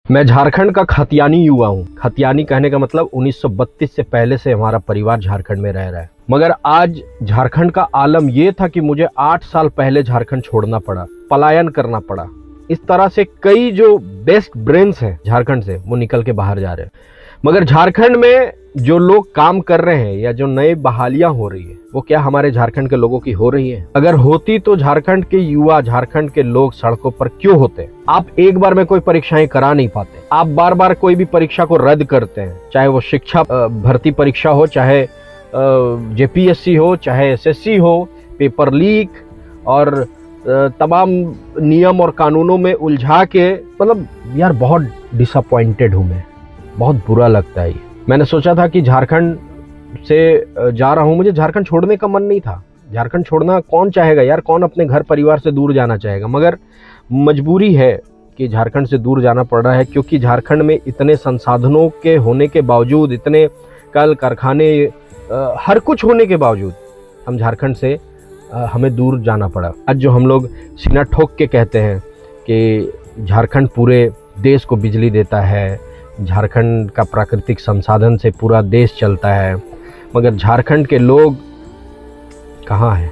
मैं झारखंड का खतियानी युवा हूँ। खतियानी कहने का मतलब 1932 से पहले से हमारा परिवार झारखंड में रह रहा है। मगर आज झारखंड का आलम यह था कि मुझे 8 साल पहले झारखंड छोड़ना पड़ा, पलायन करना पड़ा। इस तरह से कई जो बेस्ट ब्रेन्स हैं झारखंड से, वो निकल के बाहर जा रहे हैं। मगर झारखंड में जो लोग काम कर रहे हैं या जो नए बहालियां हो रही है, वो क्या हमारे झारखंड के लोगों की हो रही है? अगर होती तो झारखंड के युवा, झारखंड के लोग सड़कों पर क्यों होते? आप एक बार में कोई परीक्षाएं करा नहीं पाते, आप बार बार कोई भी परीक्षा को रद्द करते हैं, चाहे वो शिक्षा भर्ती परीक्षा हो, चाहे जेपीएससी हो, चाहे एसएससी हो, पेपर लीक और तमाम नियम और कानूनों में उलझा के, मतलब यार बहुत डिसअपॉइंटेड हूं मैं, बहुत बुरा लगता है ये। मैंने सोचा था कि झारखंड से जा रहा हूं, मुझे झारखंड छोड़ने का मन नहीं था। झारखंड छोड़ना कौन चाहेगा यार, कौन अपने घर परिवार से दूर जाना चाहेगा? मगर मजबूरी है कि झारखंड से दूर जाना पड़ रहा है, क्योंकि झारखंड में इतने संसाधनों के होने के बावजूद, इतने कल कारखाने, हर कुछ होने के बावजूद हम झारखंड से हमें दूर जाना पड़ा। आज जो हम लोग सीना ठोक के कहते हैं कि झारखंड पूरे देश को बिजली देता है, झारखंड का प्राकृतिक संसाधन से पूरा देश चलता है, मगर झारखंड के लोग कहाँ हैं?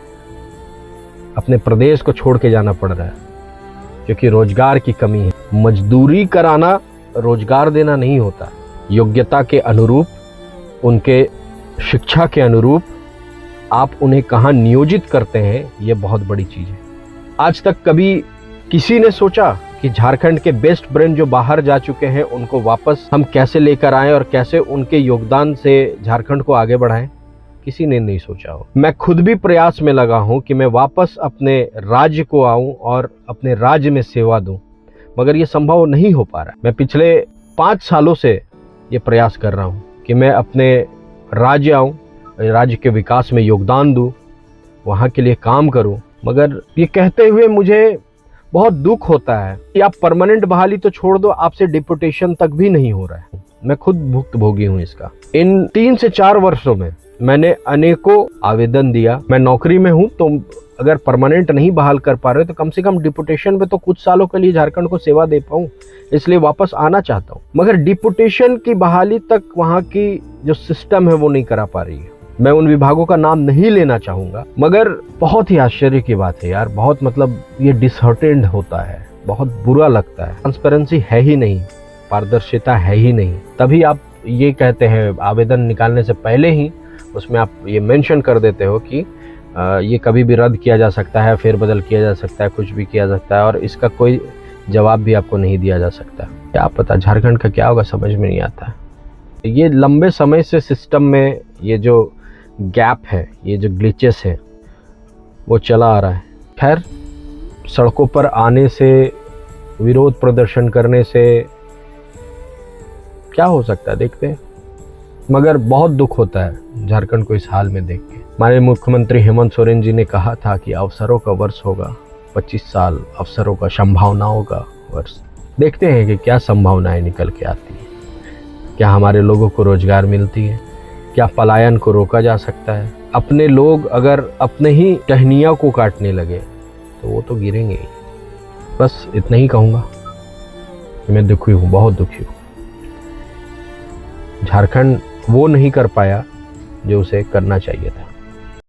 अपने प्रदेश को छोड़ के जाना पड़ रहा है क्योंकि रोजगार की कमी है। मजदूरी कराना रोजगार देना नहीं होता। योग्यता के अनुरूप, उनके शिक्षा के अनुरूप आप उन्हें कहाँ नियोजित करते हैं, ये बहुत बड़ी चीज़ है। आज तक कभी किसी ने सोचा कि झारखंड के बेस्ट ब्रेन जो बाहर जा चुके हैं, उनको वापस हम कैसे लेकर आएं और कैसे उनके योगदान से झारखंड को आगे बढ़ाएं? किसी ने नहीं सोचा हो। मैं खुद भी प्रयास में लगा हूं कि मैं वापस अपने राज्य को आऊं और अपने राज्य में सेवा दूं, मगर ये संभव नहीं हो पा रहा। मैं पिछले 5 सालों से ये प्रयास कर रहा हूं कि मैं अपने राज्य आऊं, राज्य के विकास में योगदान दूं, वहाँ के लिए काम करूं। मगर ये कहते हुए मुझे बहुत दुख होता है कि आप परमानेंट बहाली तो छोड़ दो, आपसे डिपुटेशन तक भी नहीं हो रहा है। मैं खुद भुक्तभोगी हूँ इसका। इन 3 से 4 वर्षों में मैंने अनेकों आवेदन दिया। मैं नौकरी में हूँ, तो अगर परमानेंट नहीं बहाल कर पा रहे तो कम से कम डिपुटेशन पे तो कुछ सालों के लिए झारखंड को सेवा दे पाऊँ, इसलिए वापस आना चाहता हूँ। मगर डिपुटेशन की बहाली तक वहाँ की जो सिस्टम है वो नहीं करा पा रही है। मैं उन विभागों का नाम नहीं लेना चाहूंगा, मगर बहुत ही आश्चर्य की बात है यार, बहुत मतलब ये डिसहार्टेंड होता है, बहुत बुरा लगता है। ट्रांसपेरेंसी है ही नहीं, पारदर्शिता है ही नहीं। तभी आप ये कहते हैं आवेदन निकालने से पहले ही उसमें आप ये मेंशन कर देते हो कि ये कभी भी रद्द किया जा सकता है, फेरबदल किया जा सकता है, कुछ भी किया जा सकता है, और इसका कोई जवाब भी आपको नहीं दिया जा सकता। क्या पता झारखंड का क्या होगा, समझ में नहीं आता। ये लंबे समय से सिस्टम में ये जो गैप है, ये जो ग्लिचेस है, वो चला आ रहा है। खैर, सड़कों पर आने से, विरोध प्रदर्शन करने से क्या हो सकता है देखते हैं। मगर बहुत दुख होता है झारखंड को इस हाल में देख के। हमारे मुख्यमंत्री हेमंत सोरेन जी ने कहा था कि अवसरों का वर्ष होगा, 25 साल अवसरों का, संभावनाओं का वर्ष। देखते हैं कि क्या संभावनाएं निकल के आती है। क्या हमारे लोगों को रोजगार मिलती है? क्या पलायन को रोका जा सकता है? अपने लोग अगर अपने ही टहनियों को काटने लगे तो वो तो गिरेंगे ही। बस इतना ही कहूँगा। मैं दुखी हूँ, बहुत दुखी हूँ। झारखंड वो नहीं कर पाया जो उसे करना चाहिए था।